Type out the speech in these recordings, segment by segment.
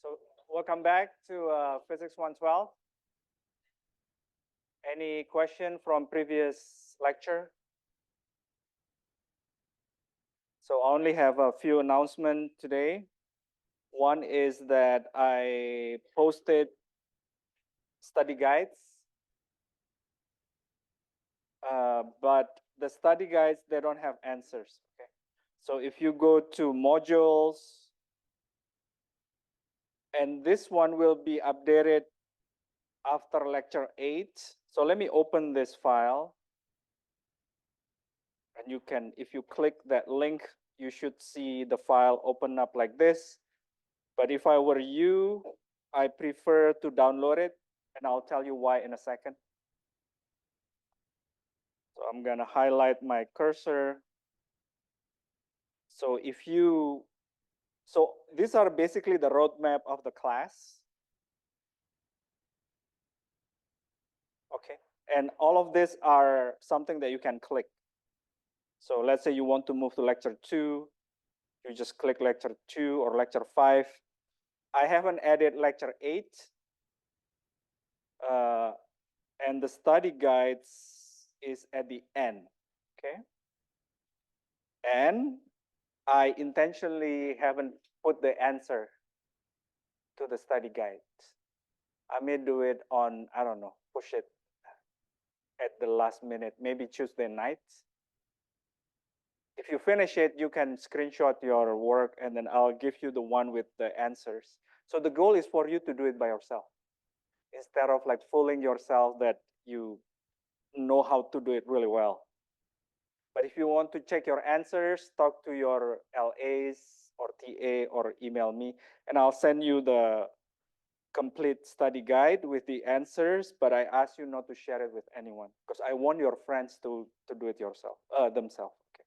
So welcome back to Physics 112. Any question from previous lecture? So I only have a few announcements today. One is that I posted study guides, but the study guides, they don't have answers. Okay. So if you go to modules, and this one will be updated after lecture 8. So let me open this file. And you can, if you click that link, you should see the file open up like this. But if I were you, I prefer to download it, and I'll tell you why in a second. So I'm gonna highlight my cursor. So so these are basically the roadmap of the class. Okay, and all of these are something that you can click. So let's say you want to move to lecture 2, you just click lecture 2 or lecture 5. I haven't added lecture 8. And the study guides is at the end, okay? And I intentionally haven't put the answer to the study guide. I may do it on, I don't know, push it at the last minute, maybe Tuesday night. If you finish it, you can screenshot your work and then I'll give you the one with the answers. So the goal is for you to do it by yourself instead of like fooling yourself that you know how to do it really well. But if you want to check your answers, talk to your LAs or TA or email me, and I'll send you the complete study guide with the answers, but I ask you not to share it with anyone because I want your friends to do it themselves. Okay.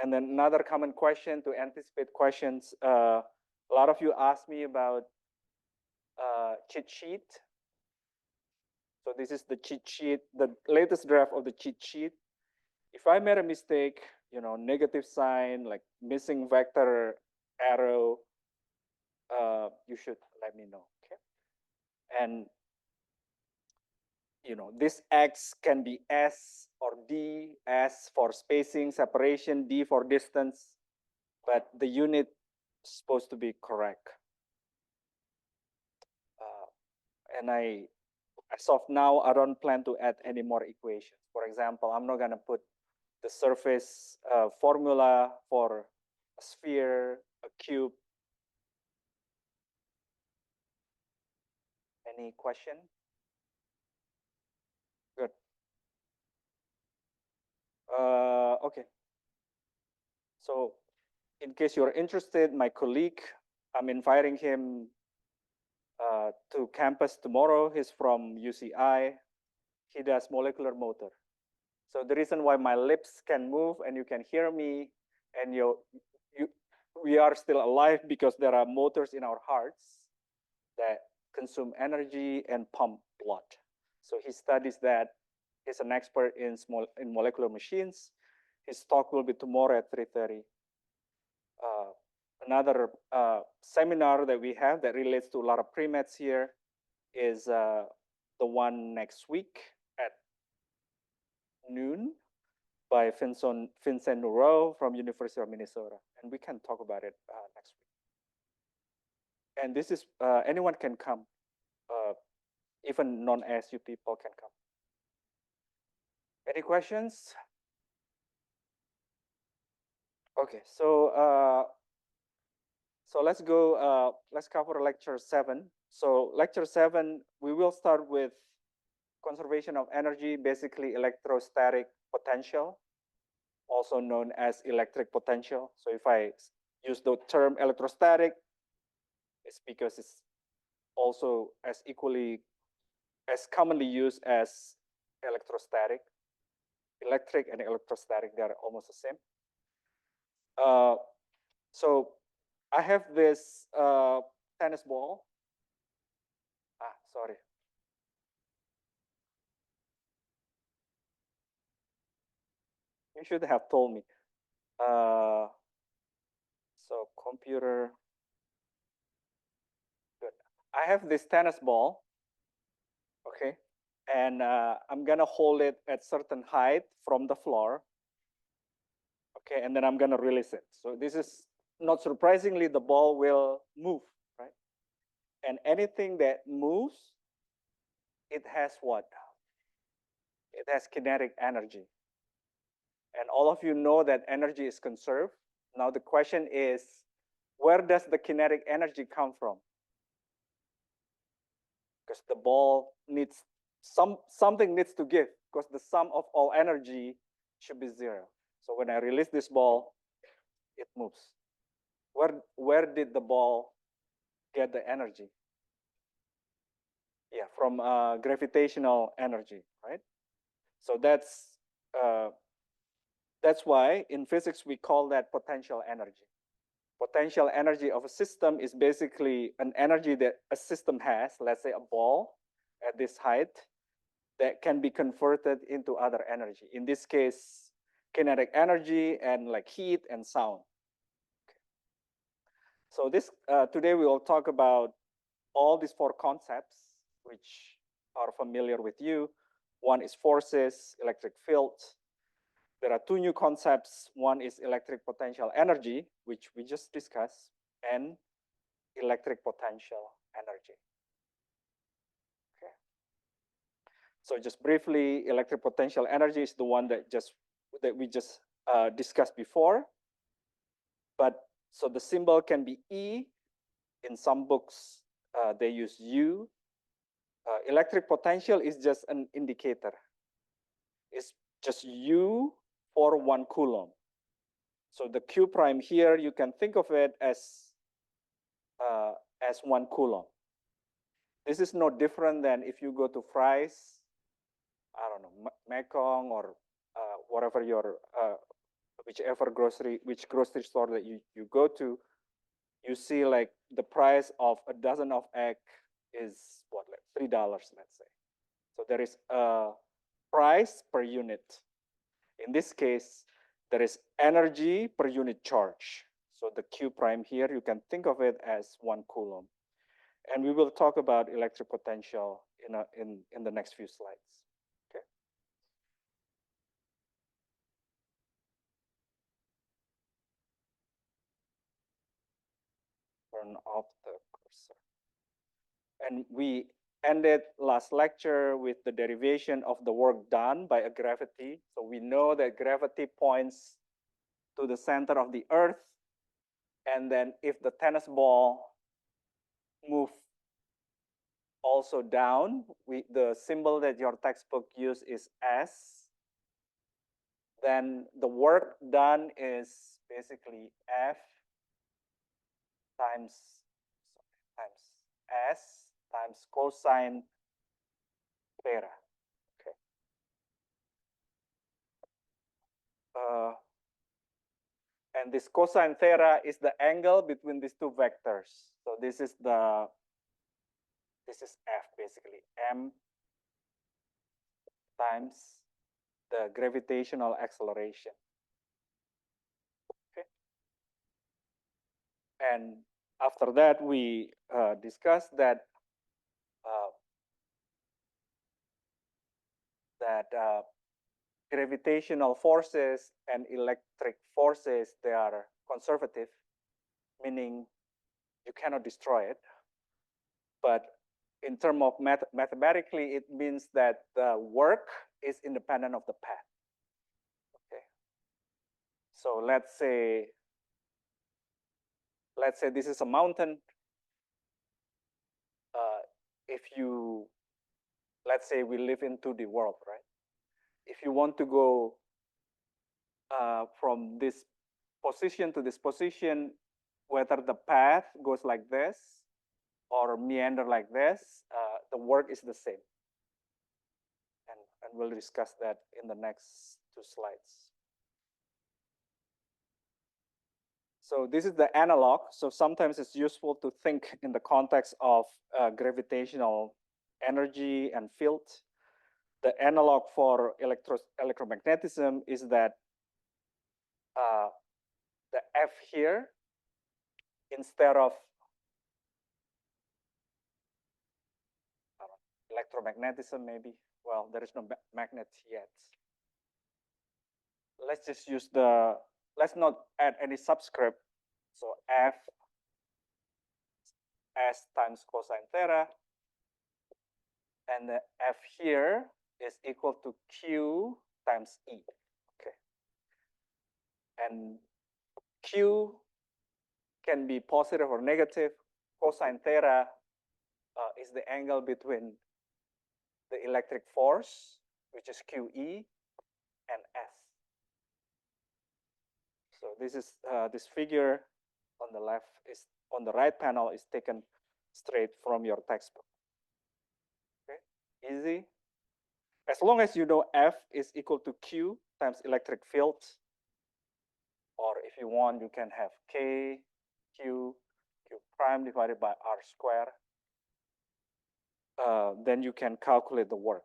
And then another common question to anticipate questions, a lot of you asked me about cheat sheet. So this is the cheat sheet, the latest draft of the cheat sheet. If I made a mistake, negative sign, like missing vector arrow, you should let me know, okay? And, this X can be S or D, S for spacing, separation, D for distance, but the unit is supposed to be correct. And as of now, I don't plan to add any more equations. For example, I'm not gonna put the surface formula for a sphere, a cube. Any question? Good. Okay. So in case you're interested, my colleague, I'm inviting him to campus tomorrow. He's from UCI. He does molecular motor. So the reason why my lips can move and you can hear me and we are still alive because there are motors in our hearts that consume energy and pump blood. So he studies that. He's an expert in molecular machines. His talk will be tomorrow at 3:30. Another seminar that we have that relates to a lot of pre-meds here is the one next week at noon by Vincent Noureau from University of Minnesota. And we can talk about it next week. And this is, anyone can come. Even non-ASU people can come. Any questions? Okay, so let's go, let's cover lecture 7. So lecture 7, we will start with conservation of energy, basically electrostatic potential, also known as electric potential. So if I use the term electrostatic, it's because it's also as commonly used as electrostatic. Electric and electrostatic, they're almost the same. So I have this tennis ball. Sorry. You should have told me. So computer. I have this tennis ball, okay, and I'm gonna hold it at certain height from the floor, okay, and then I'm gonna release it. So this is, not surprisingly, the ball will move, right? And anything that moves, it has what? It has kinetic energy. And all of you know that energy is conserved. Now the question is, where does the kinetic energy come from? Because the ball needs something needs to give, because the sum of all energy should be zero. So when I release this ball, it moves. Where did the ball get the energy? Yeah, from gravitational energy, right? So that's why in physics we call that potential energy. Potential energy of a system is basically an energy that a system has, let's say a ball at this height, that can be converted into other energy. In this case, kinetic energy and like heat and sound. Okay. So today we will talk about all these four concepts, which are familiar with you. One is forces, electric field. There are two new concepts. One is electric potential energy, which we just discussed, and electric potential energy. Okay. So just briefly, electric potential energy is the one that we just discussed before. But so the symbol can be E. In some books, they use U. Electric potential is just an indicator. It's just U for 1 coulomb. So the Q prime here, you can think of it as 1 coulomb. This is no different than if you go to Fry's, I don't know, Mekong or whatever your which grocery store that you go to, you see like the price of a dozen of egg is what, like $3, let's say. So there is a price per unit. In this case, there is energy per unit charge. So the Q prime here, you can think of it as 1 coulomb. And we will talk about electric potential in the next few slides. Okay. Turn off the cursor. And we ended last lecture with the derivation of the work done by a gravity. So we know that gravity points to the center of the Earth. And then if the tennis ball moves also down, the symbol that your textbook used is S. Then the work done is basically F times S times cosine theta. Okay. And this cosine theta is the angle between these two vectors. So this is F basically, M times the gravitational acceleration. Okay. And after that, we discussed that gravitational forces and electric forces, they are conservative, meaning you cannot destroy it. But in terms of mathematically, it means that the work is independent of the path. Okay. So let's say this is a mountain. Let's say we live in 2D world, right? If you want to go from this position to this position, whether the path goes like this or meander like this, the work is the same. And we'll discuss that in the next 2 slides. So this is the analog. So sometimes it's useful to think in the context of gravitational energy and field. The analog for electromagnetism is that the F here, instead of electromagnetism maybe. Well, there is no magnet yet. Let's just use let's not add any subscript. So F S times cosine theta. And the F here is equal to Q times E. Okay. And Q can be positive or negative. Cosine theta is the angle between the electric force, which is QE, and S. So this is this figure on the left is on the right panel is taken straight from your textbook. Okay, easy. As long as you know F is equal to Q times electric field, or if you want, you can have K, Q prime divided by R square. Then you can calculate the work.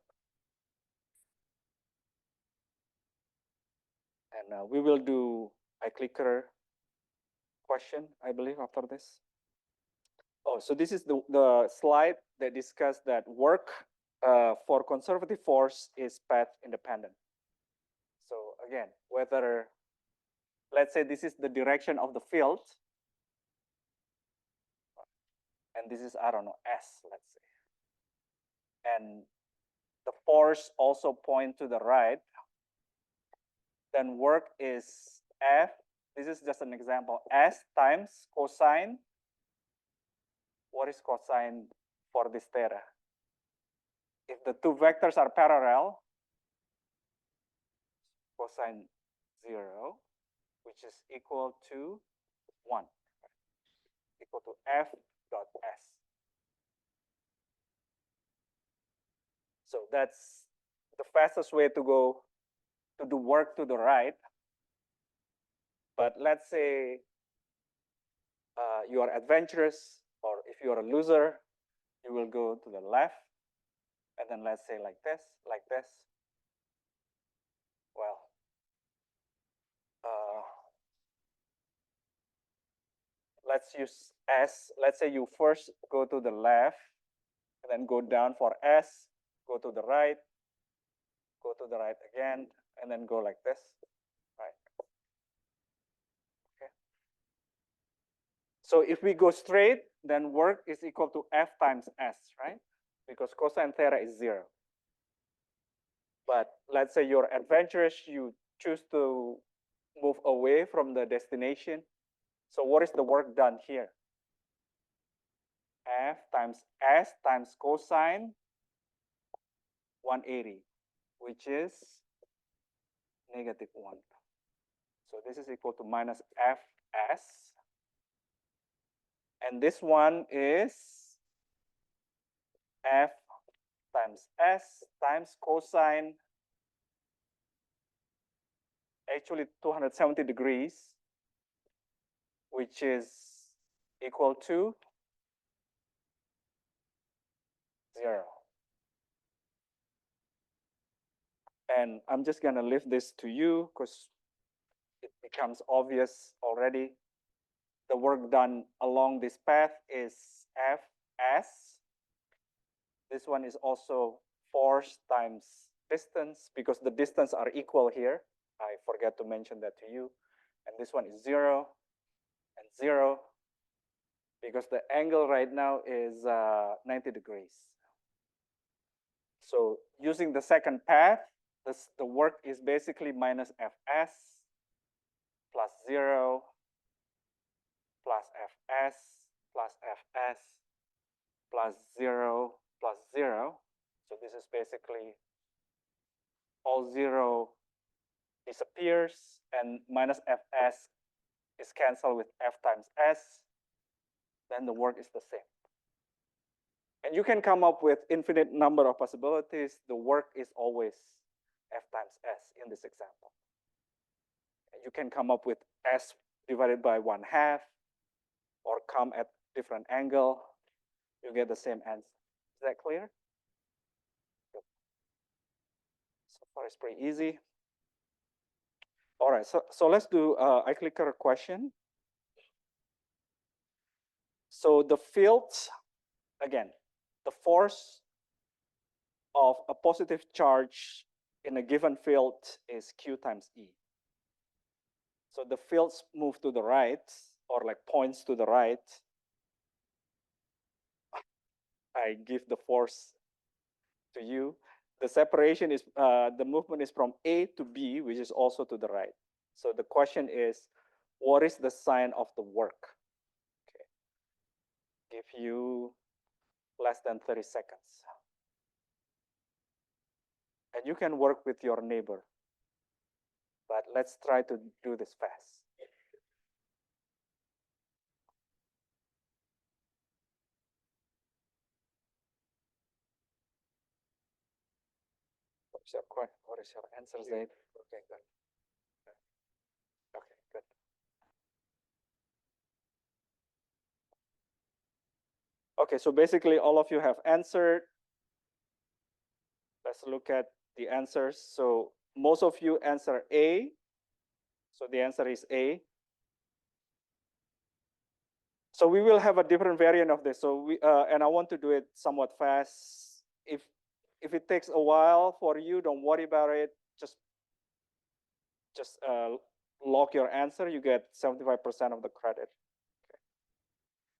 And we will do a clicker question, I believe, after this. Oh, so this is the slide that discussed that work for conservative force is path independent. So again, whether, let's say this is the direction of the field, and this is, I don't know, S, let's say. And the force also point to the right, then work is F, this is just an example, S times cosine. What is cosine for this theta? If the two vectors are parallel, cosine 0, which is equal to 1, equal to F dot S. So that's the fastest way to go to do work to the right. But let's say you are adventurous, or if you are a loser, you will go to the left. And then let's say like this, like this. Well, let's use S. Let's say you first go to the left, and then go down for S, go to the right again, and then go like this, right? Okay. So if we go straight, then work is equal to F times S, right? Because cosine theta is 0. But let's say you're adventurous, you choose to move away from the destination. So what is the work done here? F times S times cosine 180, which is negative 1. So this is equal to minus Fs. And this one is F times S times cosine, actually 270 degrees, which is equal to 0. And I'm just going to leave this to you because it becomes obvious already. The work done along this path is Fs. This one is also force times distance, because the distance are equal here. I forgot to mention that to you. And this one is 0 and 0, because the angle right now is 90 degrees. So using the second path, the work is basically minus Fs plus 0 plus Fs plus Fs plus 0 plus 0. So this is basically all 0 disappears, and minus Fs is canceled with F times S. Then the work is the same. And you can come up with infinite number of possibilities. The work is always F times S in this example. And you can come up with S divided by 1/2, or come at different angle. You get the same answer. Is that clear? Good. So far it's pretty easy. All right, so let's do a clicker question. So the field, again, the force of a positive charge in a given field is Q times E. So the fields move to the right, or like points to the right. I give the force to you. The separation is, the movement is from A to B, which is also to the right. So the question is, what is the sign of the work? Okay. Give you less than 30 seconds. And you can work with your neighbor. But let's try to do this fast. What is your answer, Zaid? Okay, good. Okay, good. Okay, so basically all of you have answered. Let's look at the answers. So most of you answer A. So the answer is A. So we will have a different variant of this. So we, and I want to do it somewhat fast. If it takes a while for you, don't worry about it. Just log your answer. You get 75% of the credit. Okay.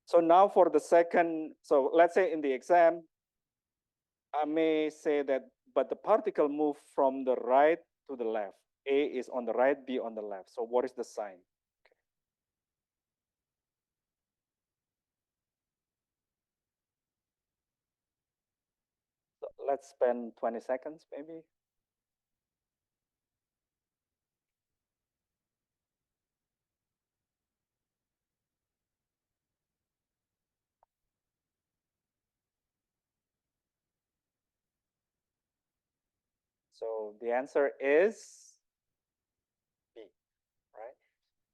So now for the second, so let's say in the exam, I may say that, but the particle moved from the right to the left. A is on the right, B on the left. So what is the sign? Okay. So let's spend 20 seconds maybe. So the answer is B, right?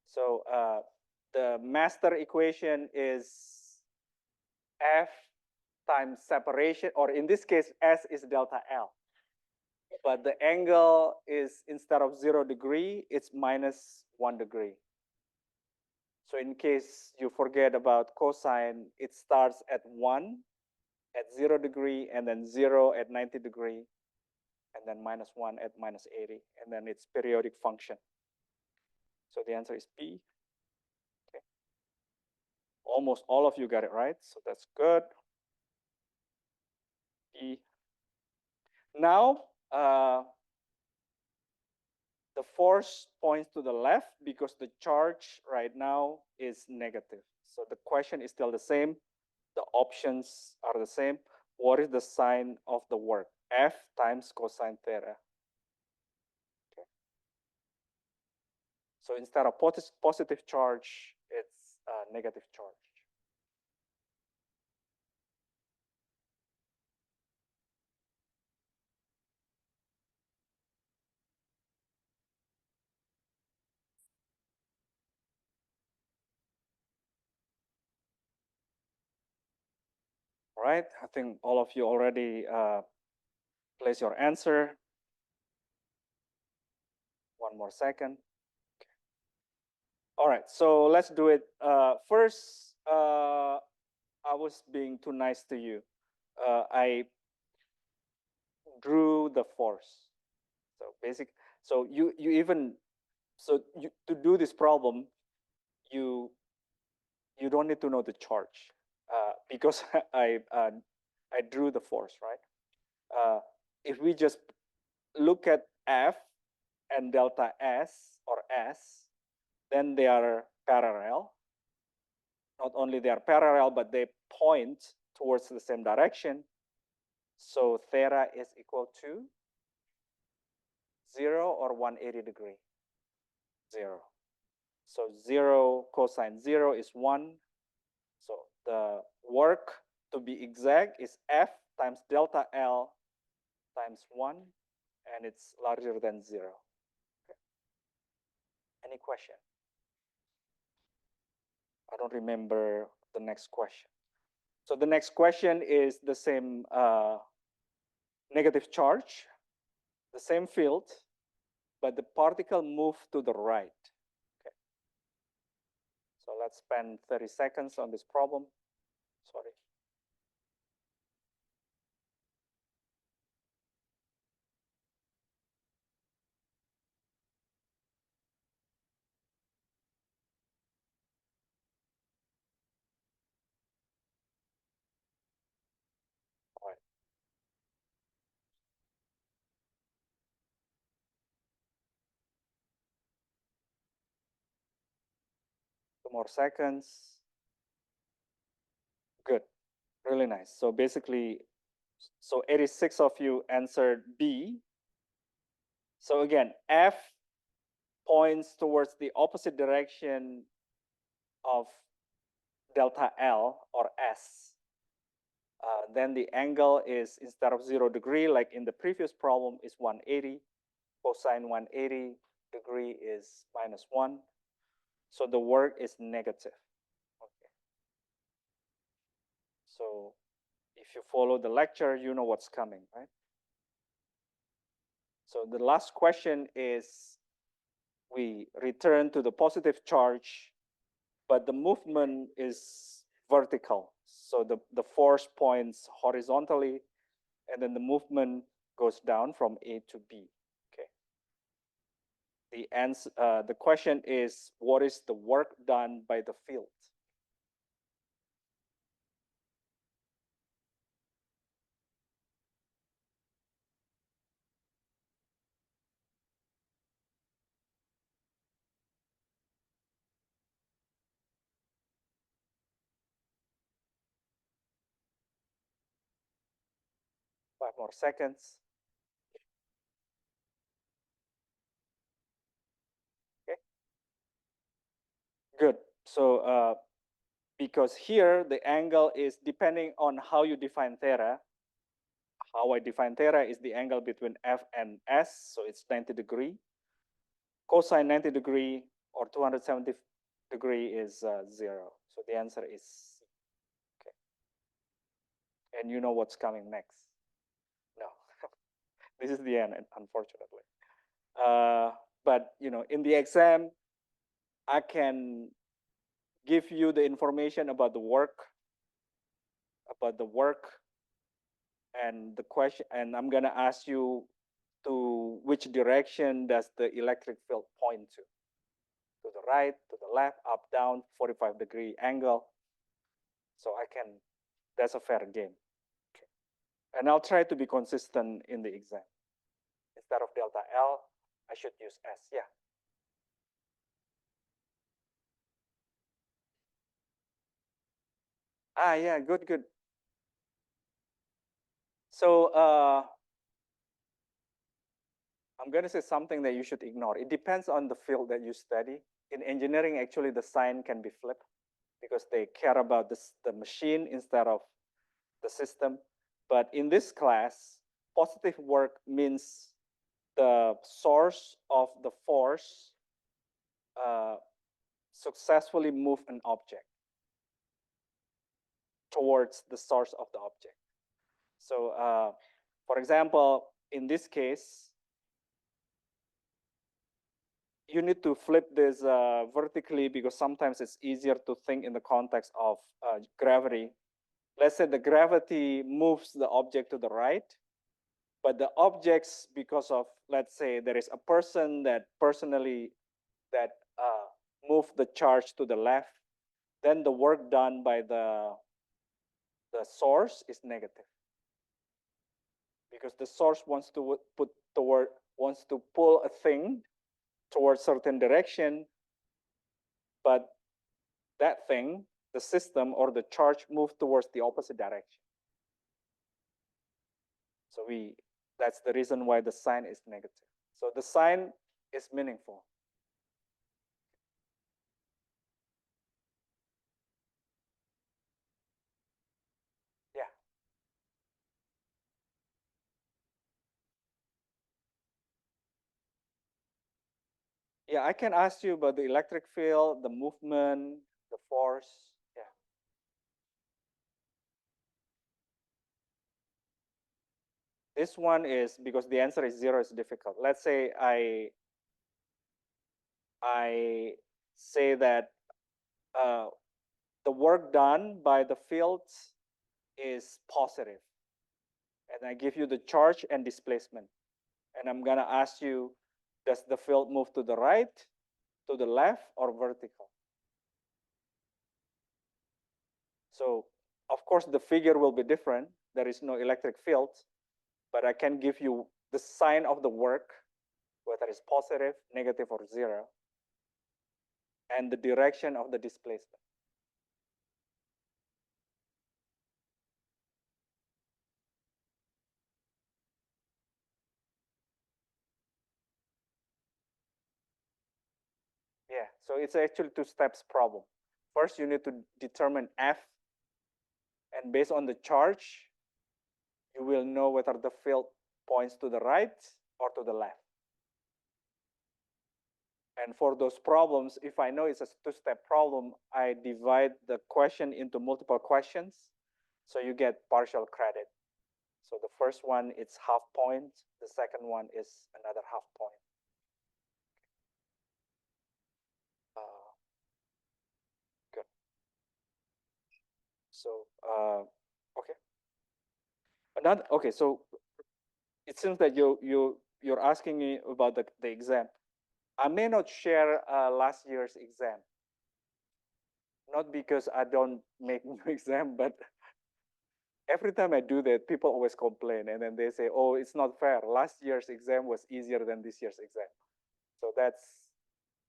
So the master equation is F times separation, or in this case, S is delta L. But the angle is, instead of 0 degree, it's minus 1 degree. So in case you forget about cosine, it starts at 1 at 0 degree, and then 0 at 90 degree, and then minus 1 at minus 80, and then it's periodic function. So the answer is B. Okay. Almost all of you got it right, so that's good. B. Now, the force points to the left because the charge right now is negative. So the question is still the same. The options are the same. What is the sign of the work? F times cosine theta. Okay. So instead of positive charge, it's a negative charge. All right, I think all of you already place your answer. One more second. Okay. All right, so let's do it. First, I was being too nice to you. I drew the force. So you even, to do this problem, you don't need to know the charge because I drew the force, right? If we just look at F and delta S or S, then they are parallel. Not only they are parallel, but they point towards the same direction. So theta is equal to 0 or 180 degree? 0. So 0 cosine 0 is 1. So the work, to be exact, is F times delta L times 1, and it's larger than 0. Okay. Any question? I don't remember the next question. So the next question is the same negative charge, the same field, but the particle moved to the right. Okay. So let's spend 30 seconds on this problem. Sorry. 2 more seconds. Good, really nice. So basically, so 86 of you answered B. So again, F points towards the opposite direction of delta L or S. Then the angle is, instead of 0 degree, like in the previous problem, is 180. Cosine 180 degree is -1. So the work is negative. Okay. So if you follow the lecture, you know what's coming, right? So the last question is, we return to the positive charge, but the movement is vertical. So the force points horizontally, and then the movement goes down from A to B. Okay. The answer, the question is, what is the work done by the field? Five more seconds. Okay. Good. So because here the angle is depending on how you define theta. How I define theta is the angle between F and S, so it's 90 degree. Cosine 90 degree or 270 degree is 0. So the answer is C. Okay. And you know what's coming next? No. This is the end, unfortunately. But in the exam, I can give you the information about the work, and the question, and I'm gonna ask you to which direction does the electric field point to? To the right, to the left, up, down, 45-degree angle. So that's a fair game. Okay. And I'll try to be consistent in the exam. Instead of delta L, I should use S. Yeah. Yeah, good. So I'm going to say something that you should ignore. It depends on the field that you study. In engineering, actually, the sign can be flipped because they care about the machine instead of the system. But in this class, positive work means the source of the force successfully move an object towards the source of the object. So for example, in this case, you need to flip this vertically because sometimes it's easier to think in the context of gravity. Let's say the gravity moves the object to the right, but the objects, because of, let's say there is a person that moved the charge to the left, then the work done by the source is negative because the source wants to pull a thing towards certain direction, but that thing, the system or the charge, moved towards the opposite direction. So that's the reason why the sign is negative. So the sign is meaningful. Yeah. Yeah, I can ask you about the electric field, the movement, the force. Yeah. This one is, because the answer is 0, is difficult. Let's say I say that the work done by the fields is positive, and I give you the charge and displacement, and I'm gonna ask you, does the field move to the right, to the left, or vertical? So of course the figure will be different. There is no electric field, but I can give you the sign of the work, whether it's positive, negative, or 0. and the direction of the displacement. Yeah, so it's actually two steps problem. First, you need to determine F, and based on the charge, you will know whether the field points to the right or to the left. And for those problems, if I know it's a two-step problem, I divide the question into multiple questions, so you get partial credit. So the first one, it's half point. The second one is another half point. Good. So, okay. Okay, so it seems that you're asking me about the exam. I may not share last year's exam, not because I don't make new exam, but every time I do that, people always complain, and then they say, "Oh, it's not fair. Last year's exam was easier than this year's exam." So that's,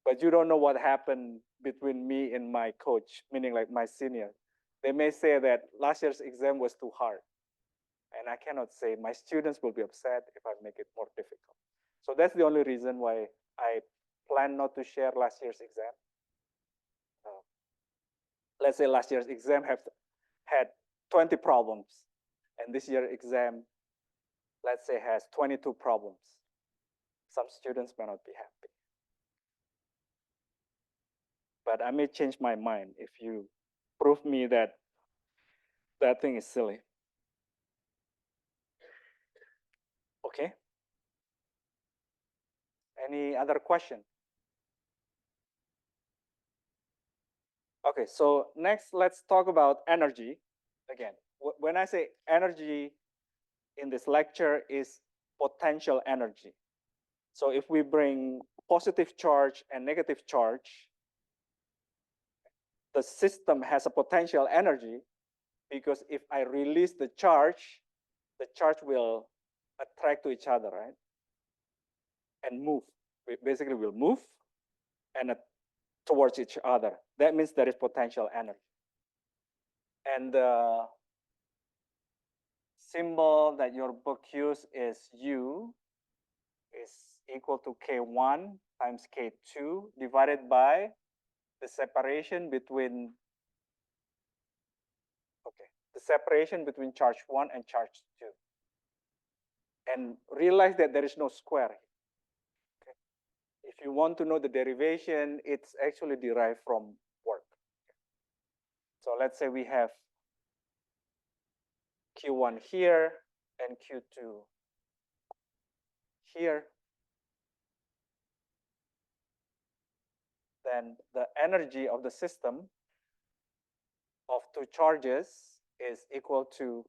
but you don't know what happened between me and my coach, meaning like my senior. They may say that last year's exam was too hard, and I cannot say. My students will be upset if I make it more difficult. So that's the only reason why I plan not to share last year's exam. Let's say last year's exam had 20 problems, and this year's exam, let's say, has 22 problems. Some students may not be happy. But I may change my mind if you prove me that that thing is silly. Okay? Any other question? Okay, so next let's talk about energy. Again, when I say energy in this lecture is potential energy. So if we bring positive charge and negative charge, the system has a potential energy, because if I release the charge will attract to each other, right? And move. We basically will move and towards each other. That means there is potential energy. And the symbol that your book uses is U is equal to K1 times K2 divided by the separation between, okay, the separation between charge 1 and charge 2. And realize that there is no square. Okay? If you want to know the derivation, it's actually derived from work. So let's say we have Q1 here and Q2 here. Then the energy of the system of two charges is equal to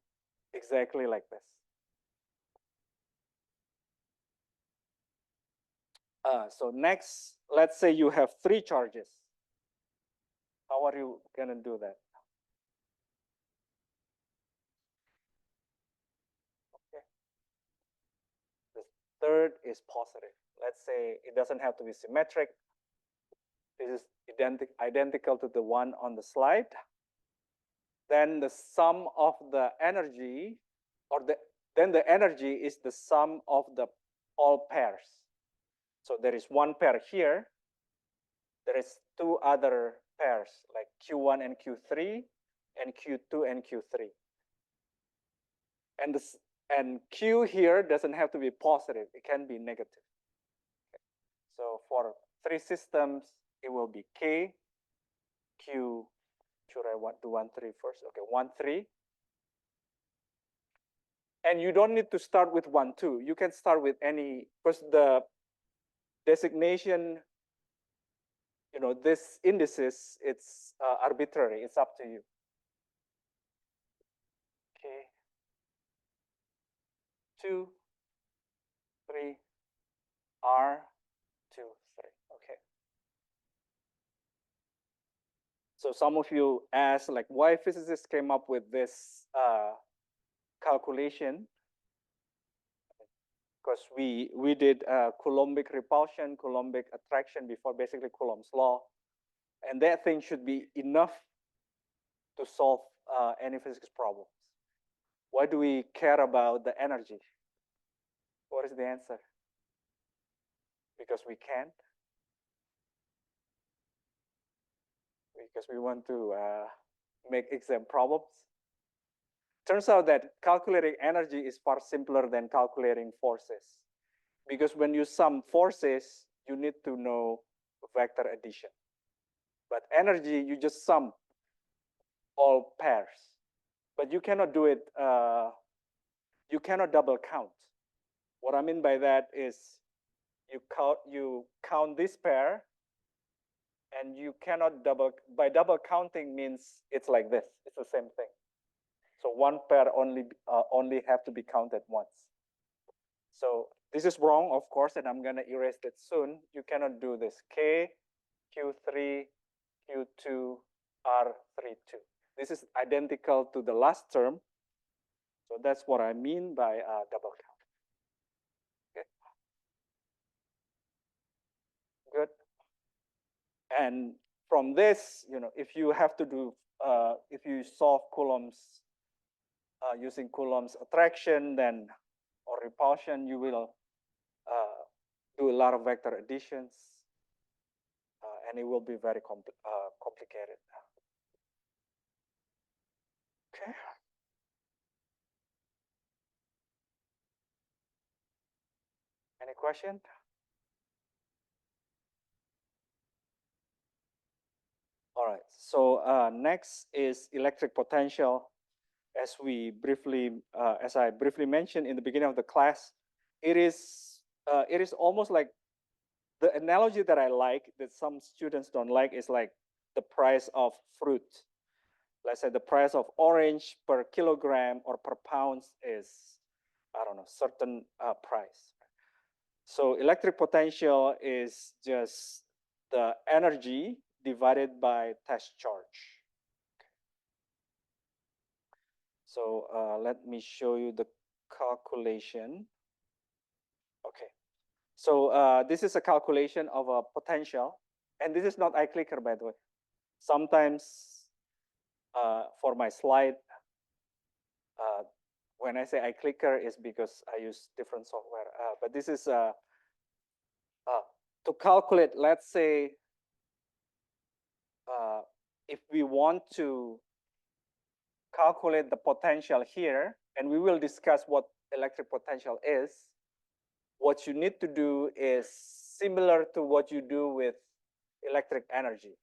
exactly like this. So next, let's say you have three charges. How are you going to do that? Okay. The third is positive. Let's say it doesn't have to be symmetric. This is identical to the one on the slide. Then the sum of the energy, then the energy is the sum of the all pairs. So there is one pair here. There is two other pairs like Q1 and Q3 and Q2 and Q3. And Q here doesn't have to be positive. It can be negative. Okay. So for three systems, it will be K, Q, should I do 1, 3 first? Okay, 1, 3. And you don't need to start with 1, 2. You can start with any, because the designation, this indices, it's arbitrary. It's up to you. Okay. 2, 3, R, 2, 3. Okay. So some of you asked, like, why physicists came up with this calculation? Because we did Coulombic repulsion, Coulombic attraction before, basically Coulomb's law. And that thing should be enough to solve any physics problems. Why do we care about the energy? What is the answer? Because we can. Because we want to make exam problems. Turns out that calculating energy is far simpler than calculating forces. Because when you sum forces, you need to know vector addition. But energy, you just sum all pairs. But you cannot do it, you cannot double count. What I mean by that is you count this pair, and you cannot by double counting means it's like this. It's the same thing. So one pair only have to be counted once. So this is wrong, of course, and I'm gonna erase it soon. You cannot do this. K, Q3, Q2, R32. This is identical to the last term. So that's what I mean by double count. Okay. Good. And from this, if you have to do, if you solve Coulomb's using Coulomb's attraction, then or repulsion, you will do a lot of vector additions, and it will be very complicated. Okay. Any question? All right. So next is electric potential. As I briefly mentioned in the beginning of the class, it is almost like the analogy that I like that some students don't like is like the price of fruit. Let's say the price of orange per kilogram or per pound is, I don't know, certain price. So electric potential is just the energy divided by test charge. So let me show you the calculation. Okay. So this is a calculation of a potential. And this is not iClicker, by the way. Sometimes for my slide, when I say iClicker is because I use different software. But this is to calculate, let's say, if we want to calculate the potential here, and we will discuss what electric potential is, what you need to do is similar to what you do with electric energy.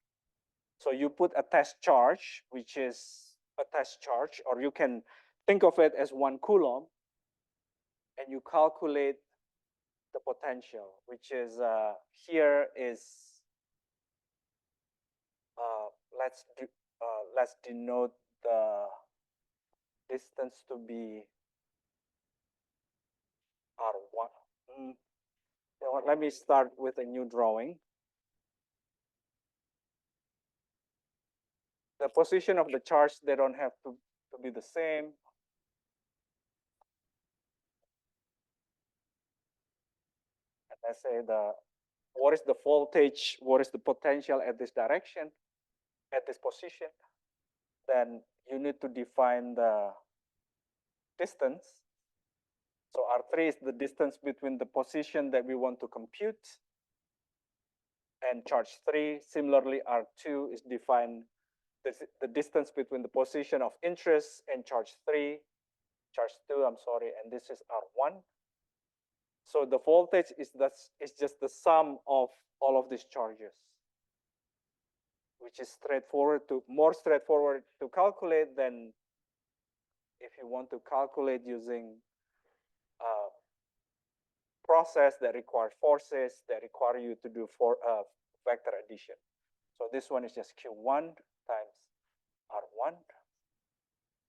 So you put a test charge, which is a test charge, or you can think of it as 1 Coulomb, and you calculate the potential, which is here is let's denote the distance to be R1. You know what, let me start with a new drawing. The position of the charge, they don't have to be the same. And let's say what is the voltage, what is the potential at this direction, at this position. Then you need to define the distance. So R3 is the distance between the position that we want to compute and charge 3. Similarly, R2 is defined the distance between the position of interest and charge 3, charge 2, I'm sorry, and this is R1. So the voltage is just the sum of all of these charges, which is more straightforward to calculate than if you want to calculate using a process that requires forces that require you to do vector addition. So this one is just Q1 times R1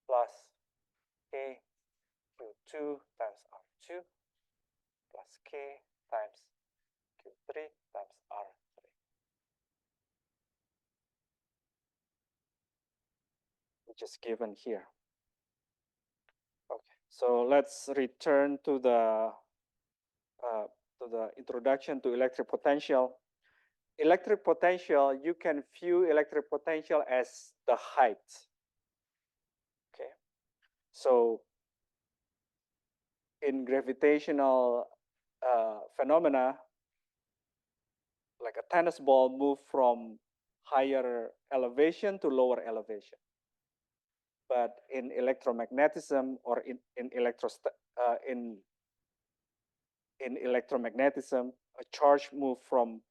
plus K Q2 times R2 plus K times Q3 times R3. Which is given here. Okay, so let's return to the introduction to electric potential. electric potential, you can view electric potential as the height. Okay, so in gravitational phenomena, like a tennis ball move from higher elevation to lower elevation. But in electromagnetism or in electromagnetism, a charge move from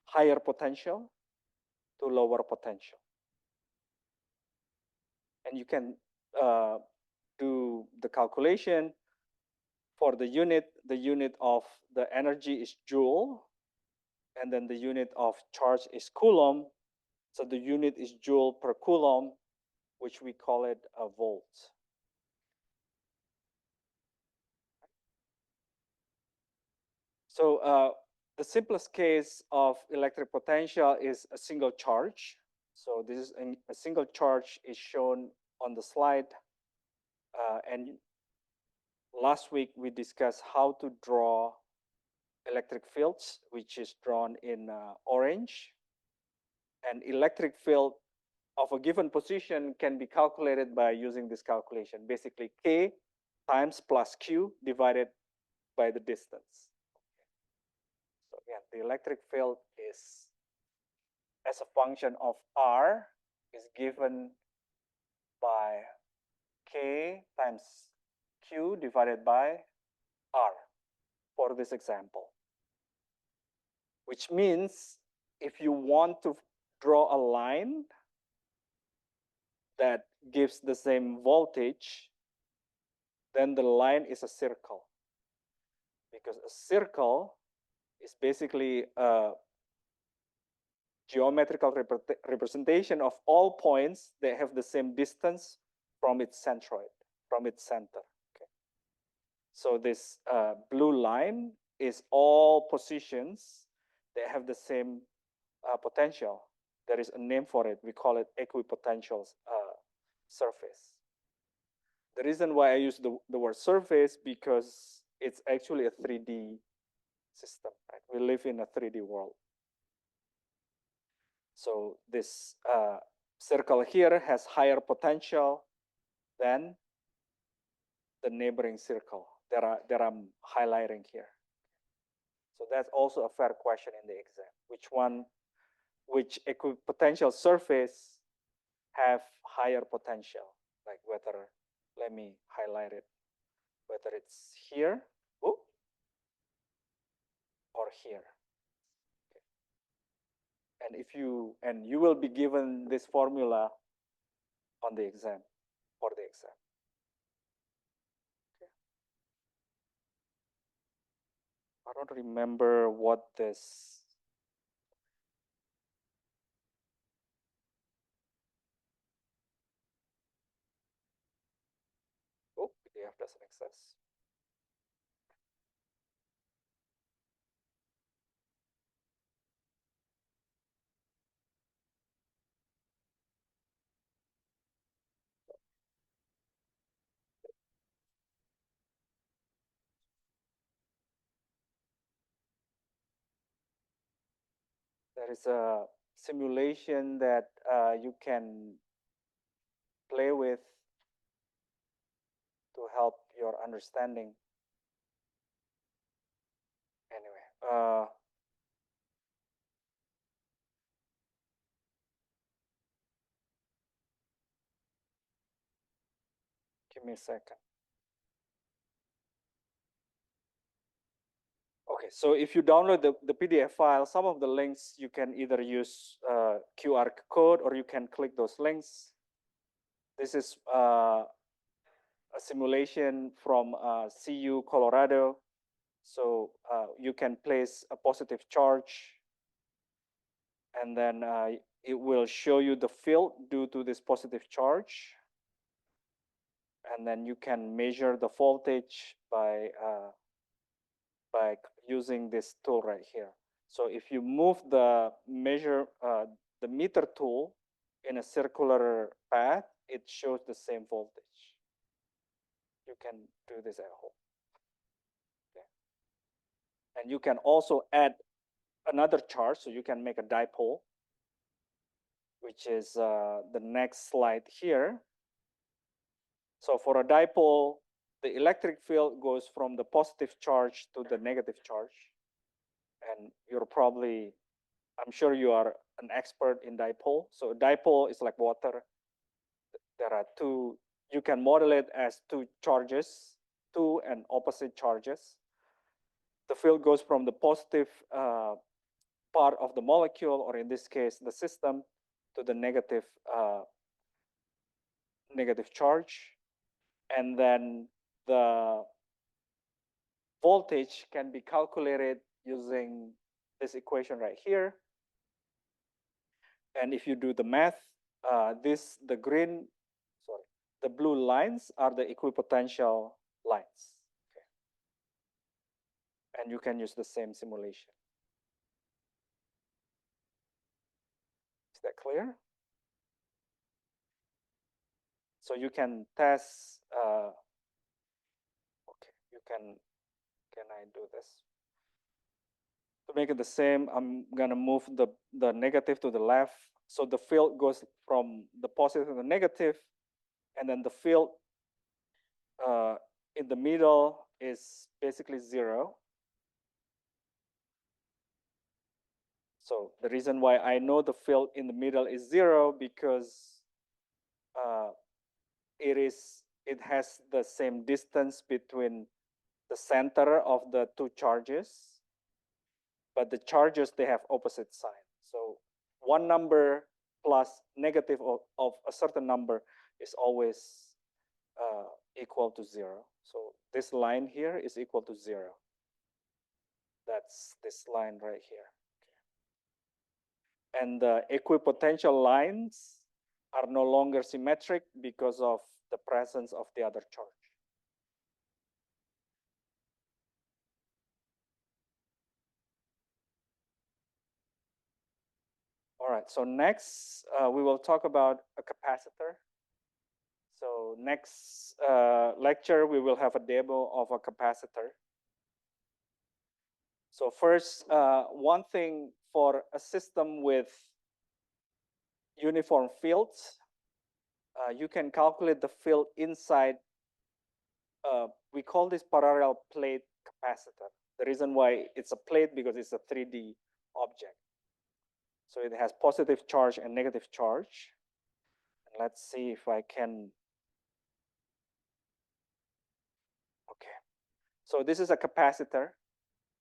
higher potential to lower potential. And you can do the calculation for the unit of the energy is joule, and then the unit of charge is coulomb. So the unit is joule per coulomb, which we call it a volt. So the simplest case of electric potential is a single charge. So this is a single charge is shown on the slide. And last week we discussed how to draw electric fields, which is drawn in orange. And electric field of a given position can be calculated by using this calculation. Basically, K times plus Q divided by the distance. So again, the electric field is, as a function of R, is given by K times Q divided by R for this example. Which means if you want to draw a line that gives the same voltage, then the line is a circle. Because a circle is basically a geometrical representation of all points that have the same distance from its centroid, from its center. Okay. So this blue line is all positions that have the same potential. There is a name for it. We call it equipotential surface. The reason why I use the word surface because it's actually a 3D system. Right? We live in a 3D world. So this circle here has higher potential than the neighboring circle that I'm highlighting here. So that's also a fair question in the exam. Which equipotential surface have higher potential? Like whether, let me highlight it, whether it's here or here. And you will be given this formula on the exam, for the exam. Okay. I don't remember what this. Oh, PDF doesn't exist. There is a simulation that you can play with to help your understanding. Anyway, give me a second. Okay, so if you download the PDF file, some of the links you can either use QR code or you can click those links. This is a simulation from CU, Colorado. So you can place a positive charge and then it will show you the field due to this positive charge. And then you can measure the voltage by using this tool right here. So if you move the the meter tool in a circular path, it shows the same voltage. You can do this at home. Okay. And you can also add another charge, so you can make a dipole, which is the next slide here. So for a dipole, the electric field goes from the positive charge to the negative charge. And you're probably, I'm sure you are an expert in dipole. So a dipole is like water. There are two, you can model it as two charges, two and opposite charges. The field goes from the positive part of the molecule, or in this case, the system, to the negative charge. And then the voltage can be calculated using this equation right here. And if you do the math, the blue lines are the equipotential lines. Okay. And you can use the same simulation. Is that clear? So you can test, okay, can I do this? To make it the same, I'm gonna move the negative to the left. So the field goes from the positive to the negative, and then the field in the middle is basically zero. So the reason why I know the field in the middle is zero, because it has the same distance between the center of the two charges, but the charges, they have opposite sign. So one number plus negative of a certain number is always equal to zero. So this line here is equal to zero. That's this line right here. Okay. And the equipotential lines are no longer symmetric because of the presence of the other charge. All right, so next we will talk about a capacitor. So next lecture, we will have a demo of a capacitor. So first, one thing for a system with uniform fields, you can calculate the field inside, we call this parallel plate capacitor. The reason why it's a plate, because it's a 3D object. So it has positive charge and negative charge. And let's see if I can. Okay. So this is a capacitor.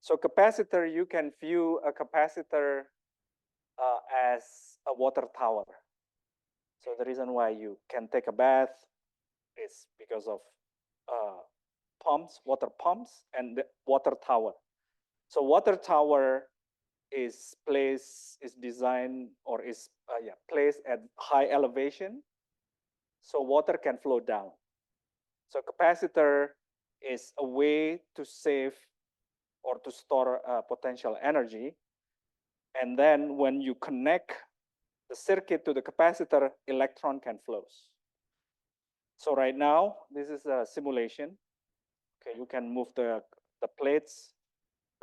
So capacitor, you can view a capacitor as a water tower. So the reason why you can take a bath is because of pumps, water pumps, and the water tower. So water tower is designed, or is placed at high elevation, so water can flow down. So capacitor is a way to save or to store potential energy. And then when you connect the circuit to the capacitor, electron can flow. So right now, this is a simulation. Okay, you can move the plates.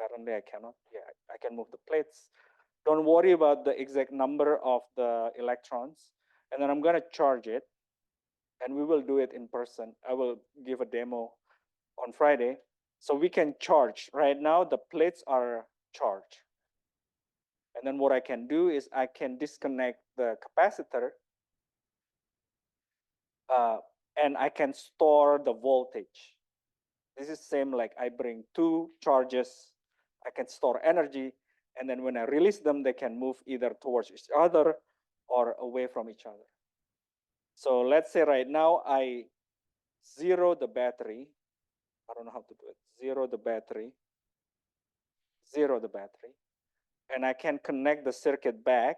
Apparently I cannot. Yeah, I can move the plates. Don't worry about the exact number of the electrons. And then I'm gonna charge it, and we will do it in person. I will give a demo on Friday. So we can charge. Right now, the plates are charged. And then what I can do is I can disconnect the capacitor, and I can store the voltage. This is same like I bring two charges, I can store energy, and then when I release them, they can move either towards each other or away from each other. So let's say right now I zero the battery. I don't know how to do it. Zero the battery. And I can connect the circuit back.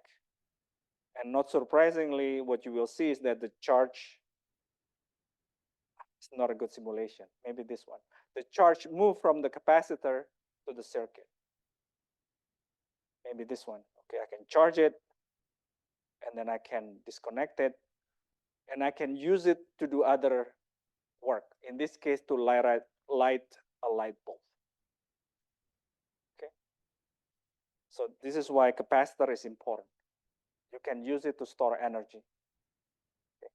And not surprisingly, what you will see is that the charge, it's not a good simulation. Maybe this one. The charge moved from the capacitor to the circuit. Maybe this one. Okay, I can charge it, and then I can disconnect it, and I can use it to do other work. In this case, to light a light bulb. Okay. So this is why capacitor is important. You can use it to store energy. Okay.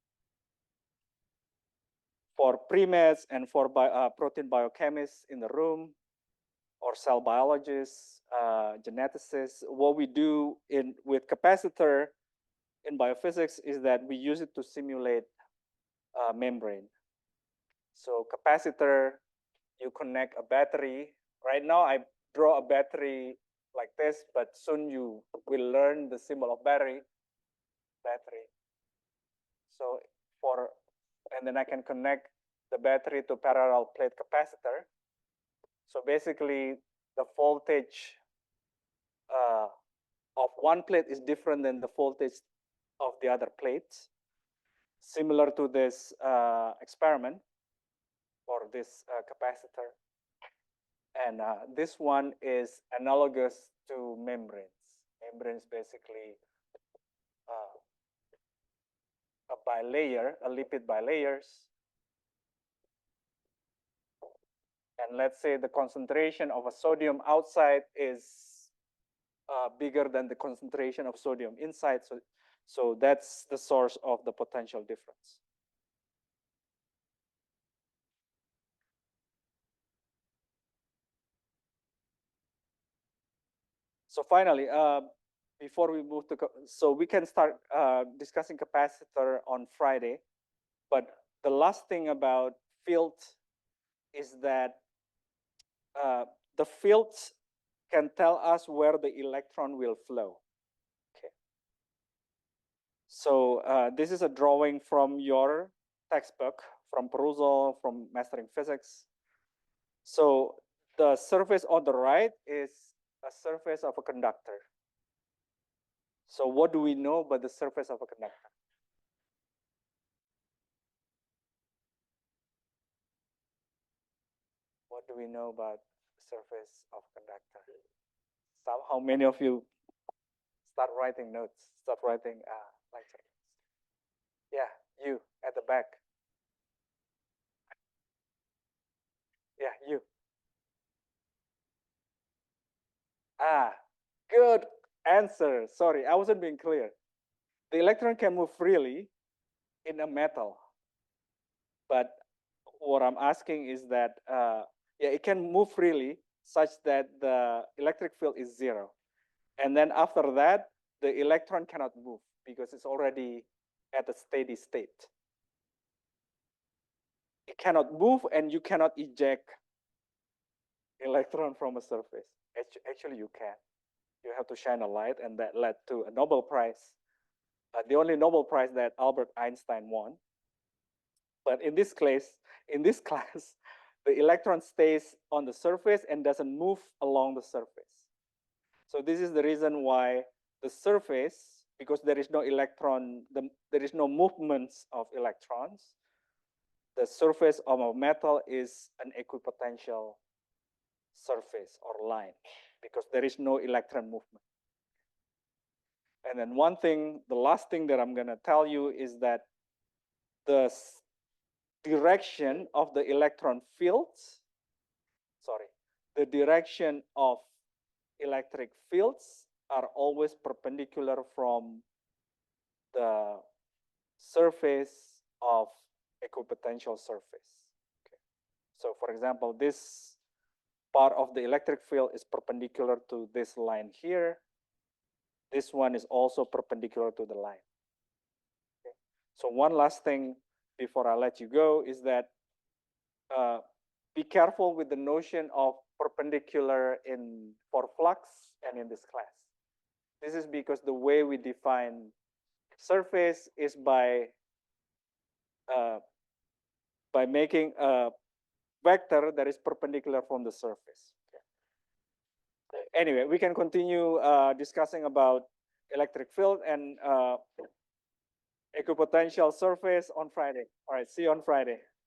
For pre-meds and for protein biochemists in the room, or cell biologists, geneticists, what we do with capacitor in biophysics is that we use it to simulate membrane. So capacitor, you connect a battery. Right now I draw a battery like this, but soon you will learn the symbol of battery. So and then I can connect the battery to parallel plate capacitor. So basically the voltage of one plate is different than the voltage of the other plates. Similar to this experiment or this capacitor. And this one is analogous to membranes. Membranes basically a bilayer, a lipid bilayers. And let's say the concentration of a sodium outside is bigger than the concentration of sodium inside. So that's the source of the potential difference. So finally, before we move to, so we can start discussing capacitor on Friday. But the last thing about field is that the fields can tell us where the electron will flow. Okay. So this is a drawing from your textbook, from perusal, from mastering physics. So the surface on the right is a surface of a conductor. So what do we know about the surface of a conductor? What do we know about the surface of conductor? How many of you start writing notes, start writing lecture notes? Yeah, you at the back. Yeah, you. Good answer. Sorry, I wasn't being clear. The electron can move freely in a metal, but what I'm asking is that yeah, it can move freely such that the electric field is zero, and then after that the electron cannot move because it's already at a steady state. It cannot move, and you cannot eject electron from a surface. Actually, you can. You have to shine a light, and that led to a Nobel Prize, the only Nobel Prize that Albert Einstein won. But in this class, the electron stays on the surface and doesn't move along the surface. So this is the reason why the surface, because there is no electron, there is no movements of electrons, the surface of a metal is an equipotential surface or line because there is no electron movement. And then one thing, the last thing that I'm going to tell you is that the direction of the electron fields, the direction of electric fields are always perpendicular from the surface of equipotential surface. Okay. So for example, this part of the electric field is perpendicular to this line here. This one is also perpendicular to the line. Okay. So one last thing before I let you go is that be careful with the notion of perpendicular for flux and in this class. This is because the way we define surface is by making a vector that is perpendicular from the surface. Okay. Anyway, we can continue discussing about electric field and equipotential surface on Friday. All right, see you on Friday.